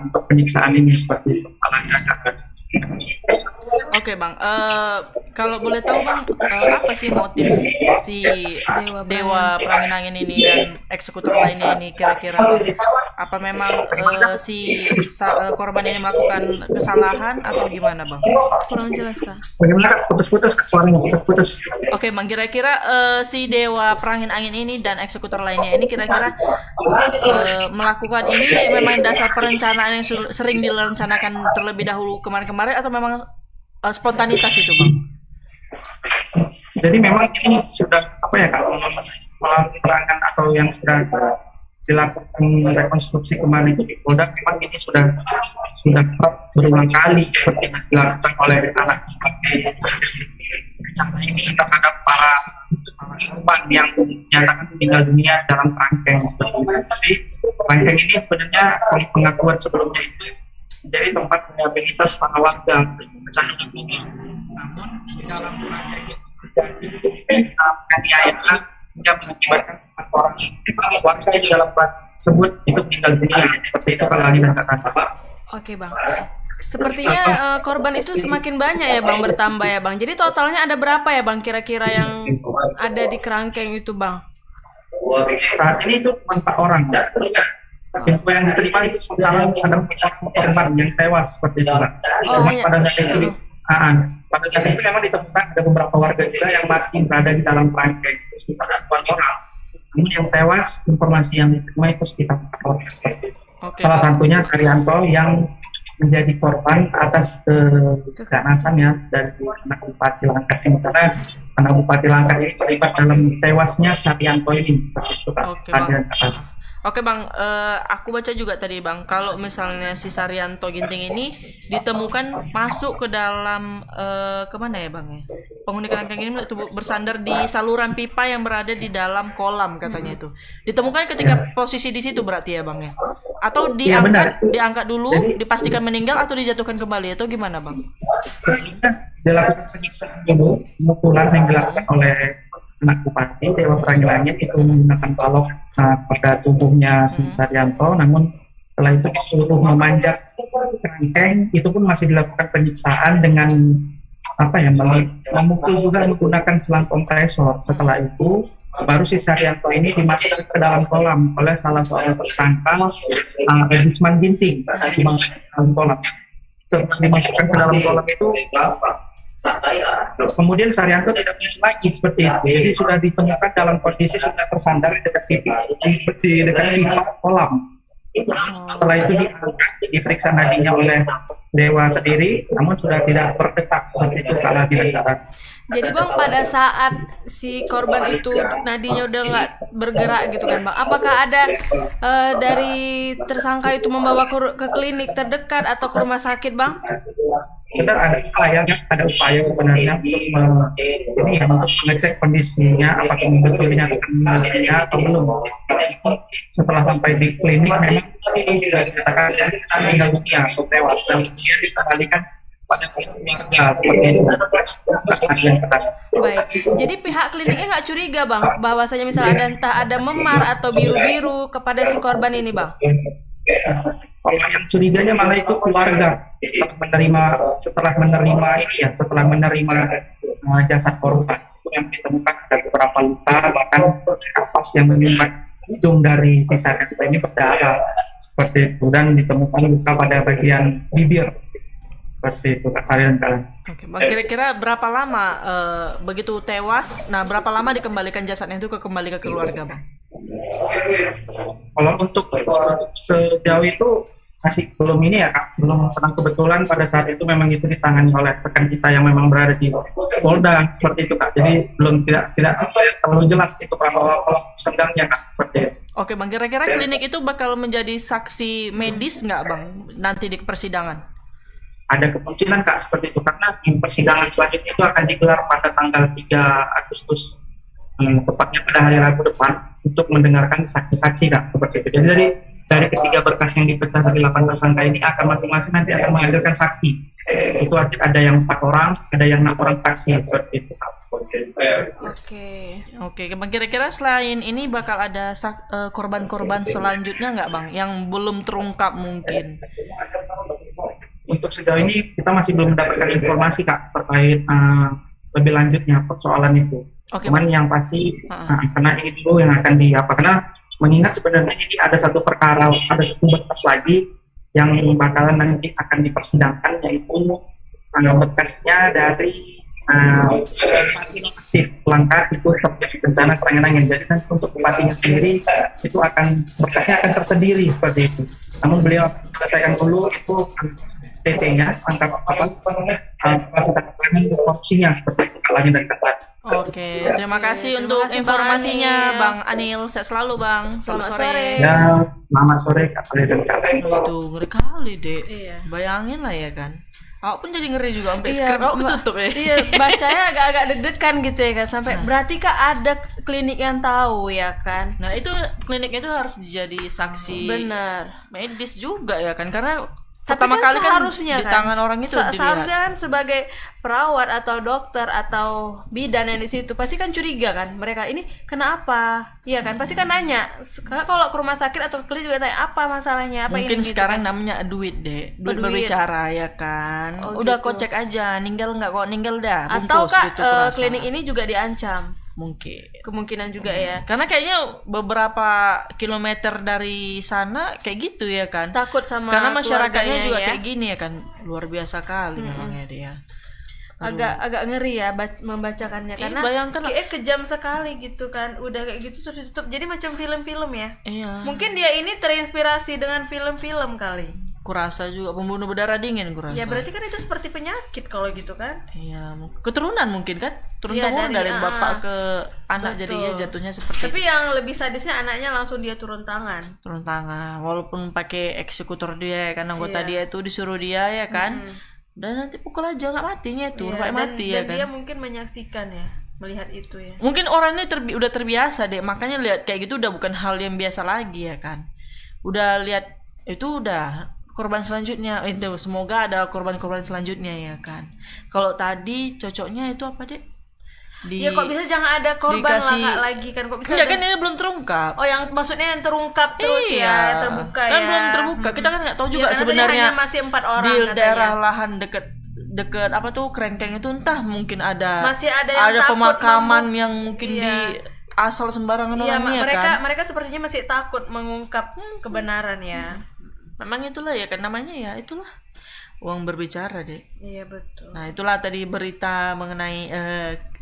Speaker 11: untuk penyiksaan ini seperti itu.
Speaker 1: Oke Bang, kalau boleh tahu Bang, apa sih motif si Dewa Prangin-Angin ini dan eksekutor lainnya ini kira-kira? Apa memang korban ini melakukan kesalahan atau gimana Bang?
Speaker 2: Kurang jelas Kak.
Speaker 11: Bagaimana putus-putus suaranya putus-putus.
Speaker 1: Oke Bang, kira-kira si Dewa Prangin-Angin ini dan eksekutor lainnya ini kira-kira melakukan ini memang dasar perencanaan yang sering direncanakan terlebih dahulu kemarin-kemarin atau memang spontanitas itu Bang?
Speaker 11: Jadi memang ini sudah menerangkan atau yang sudah dilakukan rekonstruksi kemarin itu di Polda, memang ini sudah berulang kali seperti yang dilakukan oleh anak ini terhadap para korban yang dinyatakan meninggal dunia dalam kerangkeng seperti itu. Jadi kerangkeng ini sebenarnya pengakuan sebelumnya itu menjadi tempat rehabilitas para warga bencana ini. Namun di dalam penganiayaan hingga mengakibatkan 4 orang warga di dalam tersebut itu meninggal dunia. Seperti itu kalau lagi kata-kata.
Speaker 2: Oke Bang. Sepertinya korban itu semakin banyak ya Bang, bertambah ya Bang. Jadi totalnya ada berapa ya Bang kira-kira yang ada di kerangkeng itu Bang?
Speaker 11: Saat ini itu 4 orang. Info yang diterima itu sekarang ada 4 korban yang tewas seperti itu. Pada saat itu memang ditemukan ada beberapa warga juga yang masih berada di dalam kerangkeng sekitar 4 orang. Namun yang tewas informasi yang diterima itu sekitar 4 orang. Salah satunya Saryanto yang menjadi korban atas keganasannya dari anak Bupati Langkat ini, karena anak Bupati Langkat ini terlibat dalam tewasnya Saryanto ini.
Speaker 1: Oke Bang, aku baca juga tadi Bang, kalau misalnya si Saryanto Ginting ini ditemukan masuk ke dalam kemana ya Bang ya? Penghuni kerangkeng ini bersandar di saluran pipa yang berada di dalam kolam katanya itu. Ditemukan ketika posisi di situ berarti ya Bang ya? Atau diangkat dulu, dipastikan meninggal atau dijatuhkan kembali atau gimana Bang?
Speaker 11: Dilakukan penyiksaan dulu, pemukulan yang dilakukan oleh anak Bupati Dewa Prangin-Angin itu menggunakan balok pada tubuhnya Saryanto, namun setelah itu disuruh memanjat kerangkeng, itu pun masih dilakukan penyiksaan dengan memukul juga menggunakan selang kompresor. Setelah itu baru si Saryanto ini dimasukkan ke dalam kolam oleh salah seorang tersangka Ragisman Ginting di dalam kolam. Setelah dimasukkan ke dalam kolam itu kemudian Saryanto tidak punya lagi seperti itu. Jadi sudah ditemukan dalam kondisi sudah tersandar di dekat pipa kolam. Setelah itu diperiksa nadinya oleh Dewa sendiri, namun sudah tidak berdetak seperti itu kalau tidak.
Speaker 2: Jadi Bang, pada saat si korban itu nadinya udah nggak bergerak gitu kan Bang, apakah ada dari tersangka itu membawa ke klinik terdekat atau ke rumah sakit Bang?
Speaker 11: kita ada upaya sebenarnya untuk untuk mengecek kondisinya apakah betul dinyatakan atau belum. Setelah sampai di klinik memang dikatakan meninggal dunia atau tewas dan kemudian dikembalikan pada keluarga seperti itu.
Speaker 2: Baik, jadi pihak kliniknya nggak curiga bang bahwasanya misalnya ada memar atau biru-biru kepada si korban ini bang?
Speaker 11: Kalau yang curiganya malah itu keluarga setelah menerima jasad korban yang ditemukan ada beberapa luka, bahkan kapas yang menyumbat hidung dari sisa ini berdarah seperti itu, dan ditemukan luka pada bagian bibir seperti itu kalian.
Speaker 1: Oke, bang, kira-kira berapa lama begitu tewas? Nah, berapa lama dikembalikan jasadnya itu kembali ke keluarga, bang?
Speaker 11: Kalau untuk sejauh itu masih belum ini ya Kak, belum pernah kebetulan pada saat itu memang itu ditangani oleh rekan kita yang memang berada di Polda seperti itu Kak. Jadi belum tidak terlalu jelas itu kalau sedangnya Kak seperti itu.
Speaker 1: Oke bang, kira-kira klinik itu bakal menjadi saksi medis nggak bang nanti di persidangan?
Speaker 11: Ada kemungkinan Kak seperti itu karena di persidangan selanjutnya itu akan digelar pada tanggal 3 Agustus tepatnya pada hari Rabu depan untuk mendengarkan saksi-saksi Kak seperti itu. Jadi dari ketiga berkas yang dipecah dari 8 tersangka ini akan masing-masing nanti akan menghadirkan saksi. Itu ada yang 4 orang, ada yang 6 orang saksi seperti itu.
Speaker 1: Oke, bang, kira-kira selain ini bakal ada korban-korban selanjutnya nggak bang yang belum terungkap mungkin?
Speaker 11: Untuk sejauh ini kita masih belum mendapatkan informasi Kak terkait lebih lanjutnya persoalan itu. Cuman yang pasti karena ini dulu yang akan karena mengingat sebenarnya ini ada satu perkara, ada satu berkas lagi yang bakalan nanti akan dipersidangkan, yaitu berkasnya dari aktif langkah itu terjadi bencana kerangan angin. Jadi nanti untuk bupatinya sendiri itu berkasnya akan tersendiri seperti itu. Namun beliau selesaikan dulu itu TT-nya, kapasitas korupsinya seperti itu kalanya dan ketat.
Speaker 1: Oke, terima kasih untuk informasinya Bang Anil. Sehat selalu Bang. Selamat sore.
Speaker 11: Ya, selamat sore Kak Ali dan Kak Leng.
Speaker 1: Itu ngeri kali dek. Bayangin lah ya kan. Aku pun jadi ngeri juga sampai skrip aku tutup ya.
Speaker 2: Iya, bacanya agak-agak deg-degan gitu ya kan. Sampai berarti Kak ada klinik yang tahu ya kan.
Speaker 1: Nah, itu kliniknya itu harus jadi saksi medis juga ya kan, karena pertama kali kan di tangan orang itu
Speaker 2: seharusnya kan sebagai perawat atau dokter atau bidan yang di situ pasti kan curiga kan mereka ini kenapa, iya kan, pasti kan nanya. Kalau ke rumah sakit atau klinik juga tanya apa masalahnya, apa
Speaker 1: mungkin
Speaker 2: ini
Speaker 1: sekarang
Speaker 2: gitu kan.
Speaker 1: Namanya duit berbicara ya kan. Udah
Speaker 2: gitu.
Speaker 1: Kok cek aja ninggal nggak, kok ninggal dah
Speaker 2: atau Kak
Speaker 1: gitu,
Speaker 2: klinik ini juga diancam. Kemungkinan juga ya.
Speaker 1: Karena kayaknya beberapa kilometer dari sana kayak gitu ya kan.
Speaker 2: Takut sama
Speaker 1: karena masyarakatnya juga
Speaker 2: ya.
Speaker 1: kayak gini ya kan. Luar biasa kali memangnya dia.
Speaker 2: Agak ngeri ya membacakannya karena
Speaker 1: bayangkan
Speaker 2: kayak kejam sekali gitu kan. Udah kayak gitu terus ditutup. Jadi macam film-film ya.
Speaker 1: Iya.
Speaker 2: Mungkin dia ini terinspirasi dengan film-film kali.
Speaker 1: Kurasa juga pembunuh berdarah dingin kurasa.
Speaker 2: Ya berarti kan itu seperti penyakit kalau gitu kan.
Speaker 1: Iya, keturunan mungkin kan. Turun-temurun dari bapak ke anak. Betul. Jadinya jatuhnya seperti
Speaker 2: tapi yang lebih sadisnya anaknya langsung dia turun tangan.
Speaker 1: Walaupun pakai eksekutor dia kan, anggota dia itu disuruh dia ya kan. Dan nanti pukul aja nggak matinya itu, mati ya kan.
Speaker 2: Dan dia mungkin menyaksikan ya, melihat itu ya.
Speaker 1: Mungkin orangnya udah terbiasa deh, makanya lihat kayak gitu udah bukan hal yang biasa lagi ya kan. Udah lihat itu udah korban selanjutnya, semoga ada korban-korban selanjutnya ya kan. Kalau tadi cocoknya itu apa dek?
Speaker 2: Ya kok bisa jangan ada korban lagi kan, kok bisa?
Speaker 1: Iya kan ini belum terungkap.
Speaker 2: Oh yang maksudnya yang terungkap terus ya, terbuka kan ya.
Speaker 1: Kan belum terbuka, kita kan nggak tahu juga sebenarnya.
Speaker 2: Masih 4 orang
Speaker 1: di
Speaker 2: katanya.
Speaker 1: Daerah lahan deket apa tuh Krengkeng itu entah mungkin
Speaker 2: masih ada yang
Speaker 1: pemakaman yang mungkin di asal sembarangan orangnya kan.
Speaker 2: Mereka sepertinya masih takut mengungkap kebenaran ya.
Speaker 1: Memang itulah ya kan namanya ya, itulah uang berbicara deh.
Speaker 2: Iya betul.
Speaker 1: Nah itulah tadi berita mengenai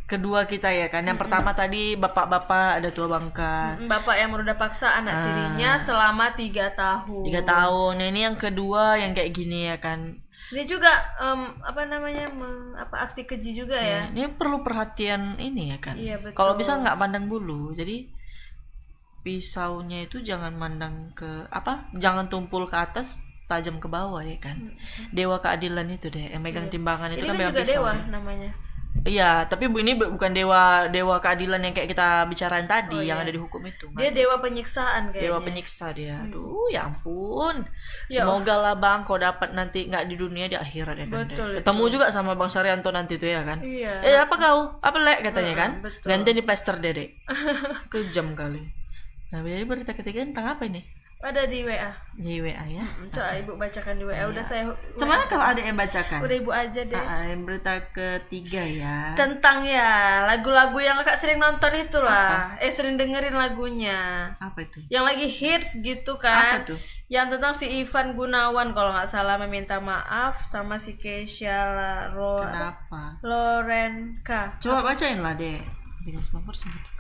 Speaker 1: kedua kita ya kan. Yang pertama tadi bapak-bapak ada tua bangka.
Speaker 2: Bapak yang merudah paksa anak tirinya selama 3 tahun.
Speaker 1: 3 tahun. Nah ini yang kedua yang kayak gini ya kan.
Speaker 2: Ini juga aksi keji juga ya.
Speaker 1: Ini perlu perhatian ini ya kan.
Speaker 2: Iya betul.
Speaker 1: Kalau bisa nggak pandang bulu. Jadi pisaunya itu jangan mandang jangan tumpul ke atas tajam ke bawah ya kan. Dewa keadilan itu deh yang megang timbangan itu
Speaker 2: Ini
Speaker 1: kan
Speaker 2: kan
Speaker 1: megang
Speaker 2: juga
Speaker 1: pisau.
Speaker 2: dewa
Speaker 1: Deh.
Speaker 2: namanya.
Speaker 1: Iya, tapi ini bukan dewa keadilan yang kayak kita bicarain tadi yang ada di hukum itu.
Speaker 2: Dia dewa penyiksaan kayaknya.
Speaker 1: Dewa penyiksa dia. Aduh, ya ampun.
Speaker 2: Ya.
Speaker 1: Semoga lah Bang kau dapat nanti nggak di dunia di akhirat ya kan.
Speaker 2: Betul,
Speaker 1: Ketemu
Speaker 2: itu.
Speaker 1: juga sama Bang Saryanto nanti tuh ya kan.
Speaker 2: Iya.
Speaker 1: Apa kau? Apa lek katanya kan?
Speaker 2: Betul.
Speaker 1: Ganti di plester Dedek. Kejam kali. Nah, jadi berita ketiga tentang apa ini?
Speaker 2: Ada di WA.
Speaker 1: Di WA ya.
Speaker 2: Coba Ibu bacakan di WA. Udah saya
Speaker 1: Cuman kalau ada yang bacakan.
Speaker 2: Udah Ibu aja deh.
Speaker 1: Yang berita ketiga ya.
Speaker 2: Tentang ya lagu-lagu yang kakak sering nonton itulah. Sering dengerin lagunya.
Speaker 1: Apa itu?
Speaker 2: Yang lagi hits gitu kan.
Speaker 1: Apa tuh?
Speaker 2: Yang tentang si Ivan Gunawan kalau nggak salah meminta maaf sama si Keisha
Speaker 1: Kenapa?
Speaker 2: Lorenka.
Speaker 1: Coba bacain lah deh. Dengan semua persebut.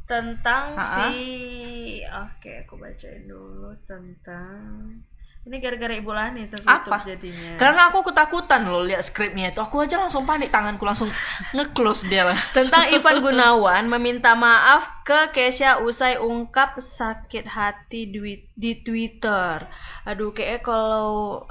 Speaker 2: Tentang Oke, aku bacain dulu tentang ini gara-gara Ibu Lani tertutup
Speaker 1: Apa?
Speaker 2: jadinya.
Speaker 1: Karena aku ketakutan loh lihat skripnya itu. Aku aja langsung panik, tanganku langsung nge-close dia lah.
Speaker 2: Tentang Ivan Gunawan meminta maaf ke Keisha usai ungkap sakit hati di Twitter. Aduh, kayaknya kalau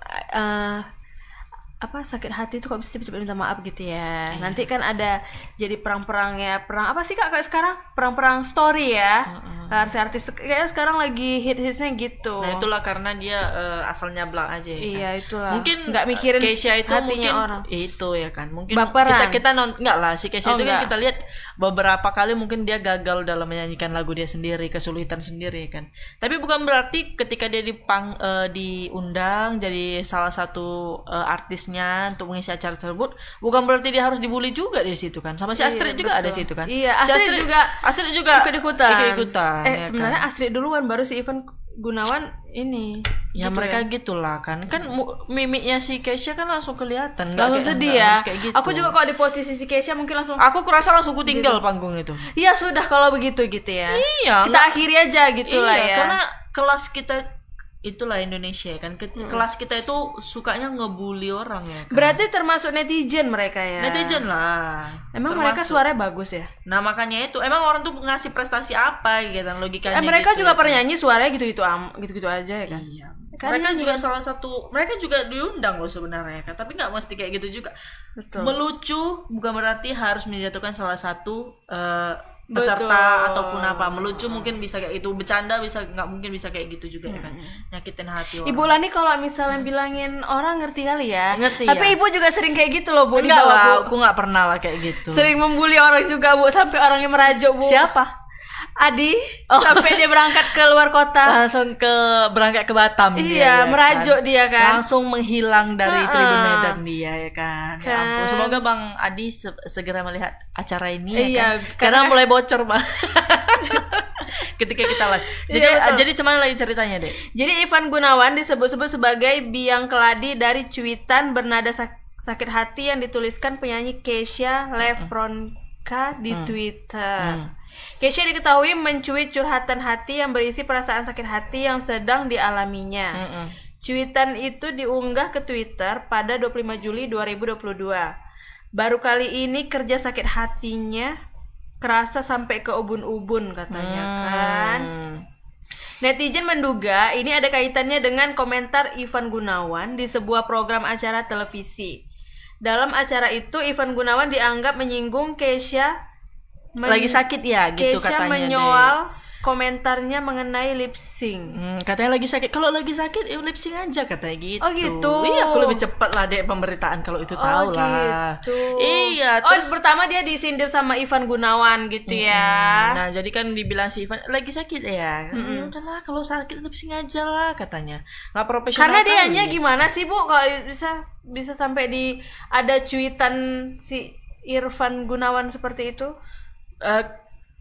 Speaker 2: sakit hati itu kok bisa cepet-cepet minta maaf gitu ya. Nanti kan ada jadi perang apa sih Kak kayak sekarang? Perang story ya. Artis kayaknya sekarang lagi hits-hitsnya gitu.
Speaker 1: Nah itulah karena dia asalnya belak aja ya kan?
Speaker 2: Iya itulah.
Speaker 1: Mungkin
Speaker 2: nggak mikirin
Speaker 1: Keisha itu
Speaker 2: hatinya
Speaker 1: mungkin
Speaker 2: orang.
Speaker 1: itu ya kan. Mungkin
Speaker 2: Baperan.
Speaker 1: kita enggak lah si Keisha itu
Speaker 2: enggak.
Speaker 1: kan kita lihat beberapa kali mungkin dia gagal dalam menyanyikan lagu dia sendiri, kesulitan sendiri ya kan. Tapi bukan berarti ketika dia diundang jadi salah satu artisnya untuk mengisi acara tersebut, bukan berarti dia harus dibully juga di situ kan. Sama si Astrid juga ada di situ kan.
Speaker 2: Iya,
Speaker 1: Si Astrid juga ikut-ikutan. Ya
Speaker 2: sebenarnya
Speaker 1: kan?
Speaker 2: Astrid duluan baru si Ivan Gunawan ini.
Speaker 1: Ya
Speaker 2: gitu
Speaker 1: mereka
Speaker 2: ya.
Speaker 1: gitulah kan. Kan mimiknya si Keisha kan langsung kelihatan.
Speaker 2: Langsung sedih ya.
Speaker 1: Gitu.
Speaker 2: Aku juga kalau di posisi si Keisha mungkin langsung
Speaker 1: Aku kurasa langsung ku tinggal panggung itu.
Speaker 2: iya sudah kalau begitu gitu ya.
Speaker 1: Iya.
Speaker 2: Kita akhiri aja gitu lah ya.
Speaker 1: Karena kelas kita itulah Indonesia kan. Kelas kita itu sukanya ngebully orang ya kan?
Speaker 2: Berarti termasuk netizen mereka ya.
Speaker 1: Netizen lah.
Speaker 2: Emang mereka suaranya bagus ya?
Speaker 1: Nah makanya itu emang orang tuh ngasih prestasi apa gitu logikanya.
Speaker 2: Mereka
Speaker 1: gitu,
Speaker 2: juga
Speaker 1: ya,
Speaker 2: pernah nyanyi suaranya gitu-gitu aja ya kan.
Speaker 1: Iya.
Speaker 2: Kan
Speaker 1: mereka juga salah satu, mereka juga diundang loh sebenarnya kan, tapi nggak mesti kayak gitu juga.
Speaker 2: Betul.
Speaker 1: Melucu bukan berarti harus menjatuhkan salah satu peserta ataupun apa. Melucu mungkin bisa kayak gitu, bercanda bisa, nggak mungkin bisa kayak gitu juga ya kan, nyakitin hati orang.
Speaker 2: Ibu Lani kalau misalnya bilangin orang ngerti kali ya.
Speaker 1: Ngerti
Speaker 2: tapi
Speaker 1: ya.
Speaker 2: Ibu juga sering kayak gitu loh Bu.
Speaker 1: Enggak
Speaker 2: Di bawah,
Speaker 1: lah,
Speaker 2: Bu.
Speaker 1: aku nggak pernah lah kayak gitu.
Speaker 2: Sering membuli orang juga Bu, sampai orangnya merajuk Bu.
Speaker 1: Siapa?
Speaker 2: Adi, sampai dia berangkat ke luar kota.
Speaker 1: Langsung berangkat ke Batam.
Speaker 2: Iya,
Speaker 1: ya
Speaker 2: merajuk
Speaker 1: kan?
Speaker 2: dia kan.
Speaker 1: Langsung menghilang dari Tribun Medan dia ya kan. Ya
Speaker 2: Kan.
Speaker 1: ampun. Semoga Bang Adi segera melihat acara ini
Speaker 2: Iya,
Speaker 1: ya kan. Karena mulai bocor Bang. Ketika kita live. Jadi jadi cuman lagi ceritanya deh.
Speaker 2: Jadi Ivan Gunawan disebut-sebut sebagai biang keladi dari cuitan bernada sakit hati yang dituliskan penyanyi Keisha Levronka di Twitter. Keisha diketahui mencuit curhatan hati yang berisi perasaan sakit hati yang sedang dialaminya. Cuitan itu diunggah ke Twitter pada 25 Juli 2022. Baru kali ini kerja sakit hatinya kerasa sampai ke ubun-ubun katanya kan. Netizen menduga ini ada kaitannya dengan komentar Ivan Gunawan di sebuah program acara televisi. Dalam acara itu Ivan Gunawan dianggap menyinggung Keisha
Speaker 1: Lagi sakit ya gitu
Speaker 2: Keisha
Speaker 1: katanya.
Speaker 2: menyoal komentarnya mengenai lip sync.
Speaker 1: Katanya lagi sakit. Kalau lagi sakit lip sync aja katanya gitu.
Speaker 2: Oh gitu.
Speaker 1: Iya, aku lebih cepat lah dek pemberitaan kalau itu tahu lah.
Speaker 2: Gitu.
Speaker 1: Iya,
Speaker 2: terus pertama dia disindir sama Ivan Gunawan gitu ya.
Speaker 1: Nah, jadi kan dibilang si Ivan lagi sakit ya. Udahlah kalau sakit lip sync aja lah katanya. Nggak profesional.
Speaker 2: Karena
Speaker 1: kali.
Speaker 2: dianya gimana sih Bu kalau bisa sampai ada cuitan si Irfan Gunawan seperti itu?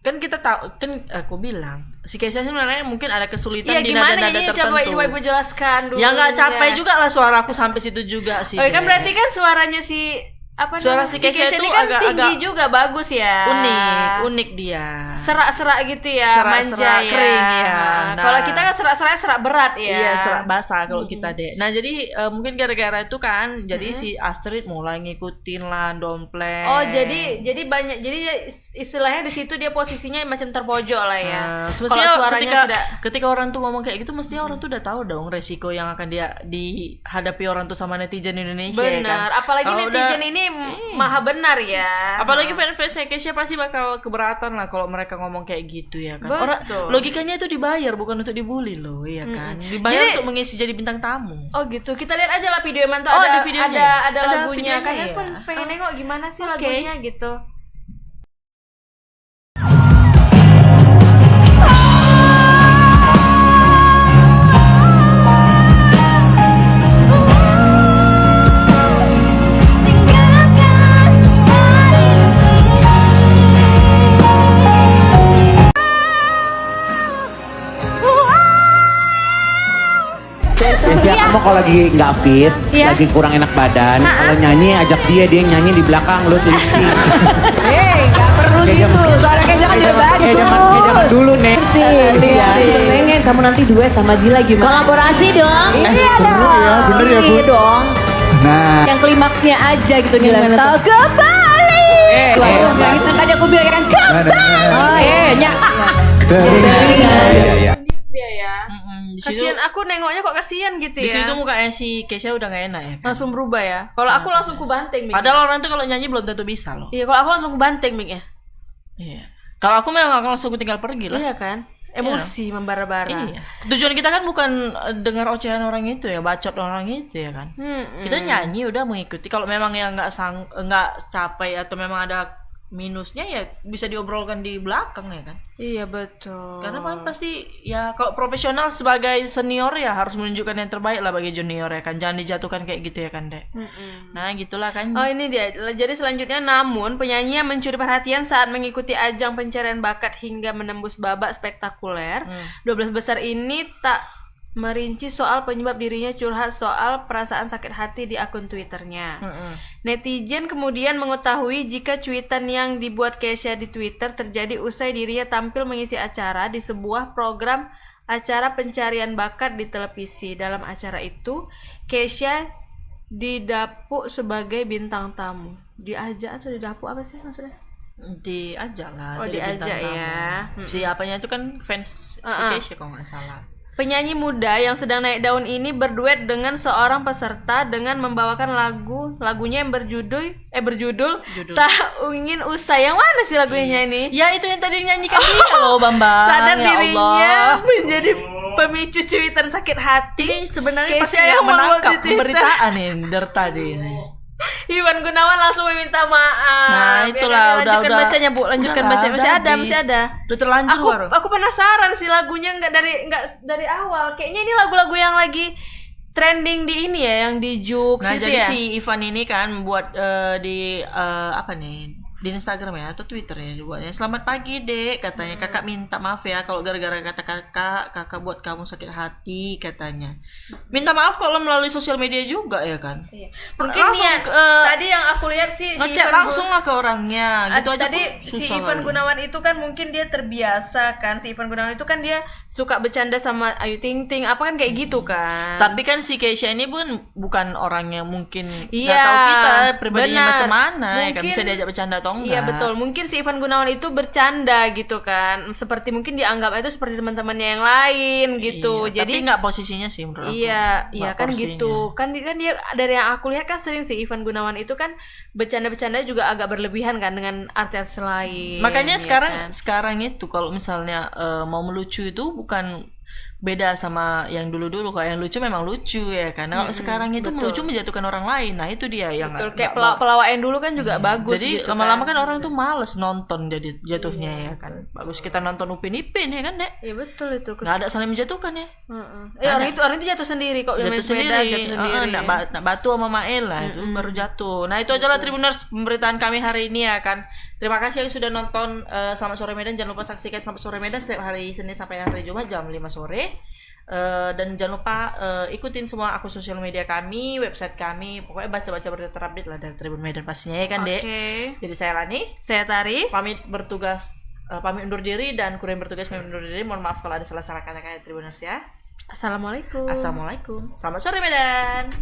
Speaker 1: Kan kita tahu kan aku bilang si Keisha sebenarnya mungkin ada kesulitan di
Speaker 2: gimana
Speaker 1: nada-nada
Speaker 2: ini?
Speaker 1: tertentu.
Speaker 2: Coba Ibu jelaskan dulu.
Speaker 1: Ya nggak capai juga lah suaraku sampai situ juga sih.
Speaker 2: Kan berarti kan suaranya si
Speaker 1: Suara si Kesha itu
Speaker 2: ini kan
Speaker 1: agak
Speaker 2: tinggi juga, bagus ya.
Speaker 1: unik dia.
Speaker 2: Serak-serak gitu ya,
Speaker 1: Serak-serak
Speaker 2: manja ya.
Speaker 1: kering ya. Nah,
Speaker 2: kalau kita kan serak berat ya.
Speaker 1: Iya, serak basah kalau kita deh. Nah, jadi mungkin gara-gara itu kan, jadi si Astrid mulai ngikutin lah Dompleng.
Speaker 2: Oh, jadi banyak. Jadi istilahnya di situ dia posisinya macam terpojok lah ya.
Speaker 1: Semestinya
Speaker 2: Kalau suaranya
Speaker 1: ketika orang tuh ngomong kayak gitu, mestinya orang tuh udah tahu dong resiko yang akan dia dihadapi orang tuh sama netizen Indonesia.
Speaker 2: Benar,
Speaker 1: ya kan?
Speaker 2: apalagi
Speaker 1: Kalau
Speaker 2: netizen ini maha benar ya.
Speaker 1: Apalagi fans-fansnya Kesha pasti bakal keberatan lah kalau mereka ngomong kayak gitu ya kan.
Speaker 2: Betul.
Speaker 1: Orang logikanya itu dibayar bukan untuk dibully loh, ya kan. Dibayar untuk mengisi jadi bintang tamu.
Speaker 2: Oh gitu. Kita lihat aja lah video Manto,
Speaker 1: ada videonya.
Speaker 2: ada lagunya.
Speaker 1: videonya,
Speaker 2: Kan
Speaker 1: ya?
Speaker 2: aku pengen nengok gimana sih lagunya gitu.
Speaker 12: Biasanya kamu kalau lagi nggak fit, lagi kurang enak badan, kalau nyanyi ajak dia nyanyi di belakang lu lipsi.
Speaker 13: Nggak perlu gitu. Suara Kesha kan juga bagus.
Speaker 12: Kayak zaman dulu nih.
Speaker 13: Iya. Pengen kamu nanti duet sama Dila gimana? Kolaborasi dong. Iya
Speaker 12: seru ya, bener ya Bu.
Speaker 13: Iya dong.
Speaker 12: Nah,
Speaker 13: Yang klimaksnya aja gitu nih. Tahu kembali. Yang tadi aku bilang kan kembali. Oh nyak.
Speaker 12: iya.
Speaker 2: Dia ya.
Speaker 1: Di situ,
Speaker 2: Kasihan aku nengoknya kok kasihan gitu
Speaker 1: di
Speaker 2: ya.
Speaker 1: situ mukanya si Kesha udah gak enak ya kan.
Speaker 2: Langsung berubah ya. Kalau aku langsung ku banting.
Speaker 1: Padahal orang tuh kalau nyanyi belum tentu bisa loh.
Speaker 2: Iya, kalau aku langsung ku banting Mik ya.
Speaker 1: Iya. Kalau aku memang aku langsung tinggal pergi lah.
Speaker 2: Iya kan? Emosi membara-bara.
Speaker 1: Iya. Tujuan kita kan bukan dengar ocehan orang itu ya, bacot orang itu ya kan. Kita nyanyi udah mengikuti. Kalau memang yang nggak capai atau memang ada minusnya ya bisa diobrolkan di belakang ya kan.
Speaker 2: Iya betul.
Speaker 1: Karena kan pasti ya kalau profesional sebagai senior ya harus menunjukkan yang terbaik lah bagi junior ya kan. Jangan dijatuhkan kayak gitu ya kan, Dek. Nah, gitulah kan.
Speaker 2: Oh, ini dia. Jadi selanjutnya, namun penyanyi yang mencuri perhatian saat mengikuti ajang pencarian bakat hingga menembus babak spektakuler. 12 besar ini tak merinci soal penyebab dirinya curhat soal perasaan sakit hati di akun Twitternya. Netizen kemudian mengetahui jika cuitan yang dibuat Kesha di Twitter terjadi usai dirinya tampil mengisi acara di sebuah program acara pencarian bakat di televisi. Dalam acara itu, Kesha didapuk sebagai bintang tamu. Diajak atau didapuk apa sih maksudnya?
Speaker 1: Diajak lah.
Speaker 2: Oh, diajak ya.
Speaker 1: Siapanya itu kan fans si Kesha kalau nggak salah.
Speaker 2: Penyanyi muda yang sedang naik daun ini berduet dengan seorang peserta dengan membawakan lagunya yang berjudul Tak Ingin Usai. Yang mana sih lagunya ini?
Speaker 1: Ya itu yang tadi nyanyikan dia loh, Bambang.
Speaker 2: Sadar
Speaker 1: Ya
Speaker 2: dirinya
Speaker 1: Allah.
Speaker 2: menjadi pemicu cuitan sakit hati.
Speaker 1: Sebenarnya
Speaker 2: Kesha
Speaker 1: pasti yang menangkap
Speaker 2: membuat
Speaker 1: pemberitaan ini dari tadi ini.
Speaker 2: Iwan Gunawan langsung meminta maaf.
Speaker 1: Nah, itulah
Speaker 2: lanjutkan bacanya, Bu. Lanjutkan bacanya. Masih ada.
Speaker 1: Udah terlanjur baru.
Speaker 2: Aku penasaran sih lagunya nggak dari awal. Kayaknya ini lagu-lagu yang lagi trending di ini ya, yang di Jux
Speaker 1: Nah,
Speaker 2: itu
Speaker 1: jadi
Speaker 2: ya.
Speaker 1: si Ivan ini kan membuat di apa nih? Di Instagram ya atau Twitter ya dibuatnya. Selamat pagi, Dek, katanya. Kakak minta maaf ya kalau gara-gara kata kakak buat kamu sakit hati, katanya. Minta maaf kalau melalui sosial media juga ya kan.
Speaker 2: Iya. Mungkin
Speaker 1: langsung
Speaker 2: tadi yang aku lihat sih
Speaker 1: ngecek langsung lah ke orangnya. Gitu aja
Speaker 2: tadi
Speaker 1: susah
Speaker 2: si Ivan
Speaker 1: lah.
Speaker 2: Gunawan itu kan mungkin dia terbiasa kan. Si Ivan Gunawan itu kan dia suka bercanda sama Ayu Ting Ting, apa kan kayak gitu kan.
Speaker 1: Tapi kan si Kesha ini pun bukan orang yang mungkin nggak
Speaker 2: Iya,
Speaker 1: tahu kita pribadinya
Speaker 2: benar.
Speaker 1: macam mana ya kan,
Speaker 2: Mungkin-
Speaker 1: bisa diajak bercanda atau enggak.
Speaker 2: Iya betul, mungkin si Ivan Gunawan itu bercanda gitu kan, seperti mungkin dianggap itu seperti teman-temannya yang lain gitu.
Speaker 1: Iya,
Speaker 2: Jadi
Speaker 1: tapi nggak posisinya sih menurut aku.
Speaker 2: iya
Speaker 1: Nggak
Speaker 2: kan
Speaker 1: porsinya.
Speaker 2: gitu. Kan dia dari yang aku lihat kan sering si Ivan Gunawan itu kan bercanda-bercanda juga agak berlebihan kan dengan artis lain.
Speaker 1: Makanya
Speaker 2: ya kan?
Speaker 1: sekarang itu kalau misalnya mau melucu itu bukan beda sama yang dulu-dulu. Kalau yang lucu memang lucu ya kan. Kalau sekarang itu
Speaker 2: betul.
Speaker 1: melucu menjatuhkan orang lain. Nah, itu dia yang
Speaker 2: betul,
Speaker 1: nggak-
Speaker 2: kayak
Speaker 1: nggak-
Speaker 2: pelawak yang dulu kan juga bagus
Speaker 1: Jadi
Speaker 2: gitu
Speaker 1: lama-lama kan orang tuh males nonton jadi jatuhnya ya kan. Bagus kita nonton Upin Ipin ya kan, Dek.
Speaker 2: Iya betul itu.
Speaker 1: Nggak ada saling menjatuhkan ya.
Speaker 2: Orang itu jatuh sendiri kok, main
Speaker 1: Jatuh
Speaker 2: sepeda
Speaker 1: sendiri,
Speaker 2: jatuh sendiri.
Speaker 1: nak batu sama Mael lah itu baru jatuh. Nah, itu aja lah Tribuners pemberitaan kami hari ini ya kan. Terima kasih yang sudah nonton Selamat Sore Medan. Jangan lupa saksikan Selamat Sore Medan setiap hari Senin sampai hari Jumat jam 5 sore. Dan jangan lupa ikutin semua akun sosial media kami, website kami, pokoknya baca-baca berita terupdate lah dari Tribun Medan pastinya ya kan, Dek. Jadi saya Lani,
Speaker 2: saya Tari,
Speaker 1: pamit undur diri, dan kru yang bertugas undur diri. Mohon maaf kalau ada salah-salah kata-kata Tribuners ya.
Speaker 2: Assalamualaikum.
Speaker 1: Assalamualaikum. Selamat sore Medan.